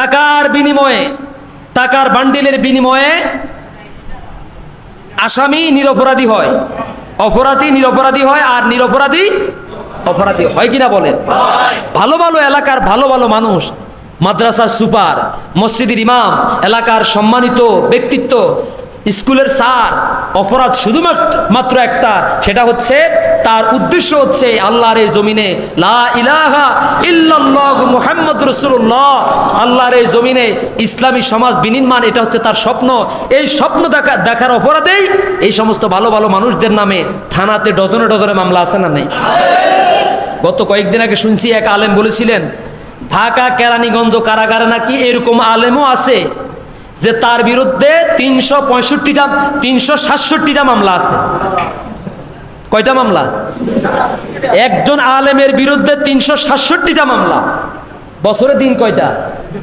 টাকার বিনিময়ে, টাকার বান্ডিলের বিনিময়ে আসামি নিরপরাধী হয়, অপরাধী নিরপরাধী হয়, আর নিরপরাধী অপরাধী হয় কিনা বলেন? ভালো ভালো এলাকার ভালো ভালো মানুষ, মাদ্রাসার সুপার, মসজিদের ইমাম, এলাকার সম্মানিত ব্যক্তিত্ব, স্কুলের স্যার, অপরাধ শুধুমাত্র একটা, সেটা হচ্ছে তার উদ্দেশ্য হচ্ছে আল্লাহর এই জমিনে লা ইলাহা ইল্লাল্লাহু মুহাম্মাদুর রাসূলুল্লাহ, আল্লাহর এই জমিনে ইসলামী সমাজ বিনির্মাণ, এটা হচ্ছে তার স্বপ্ন। এই স্বপ্ন দেখার অপরাধেই এই সমস্ত ভালো ভালো মানুষদের নামে থানাতে ডজনে ডজনে মামলা আছে না নেই? গত কয়েকদিন আগে শুনছি এক আলেম বলেছিলেন ঢাকা কেরানীগঞ্জ কারাগারে নাকি এরকম আলেমও আছে যে তার বিরুদ্ধে 367টা মামলা আছে। কয়টা মামলা? একজন আলেমের বিরুদ্ধে 367টা মামলা। বছরে দিন কয়টা?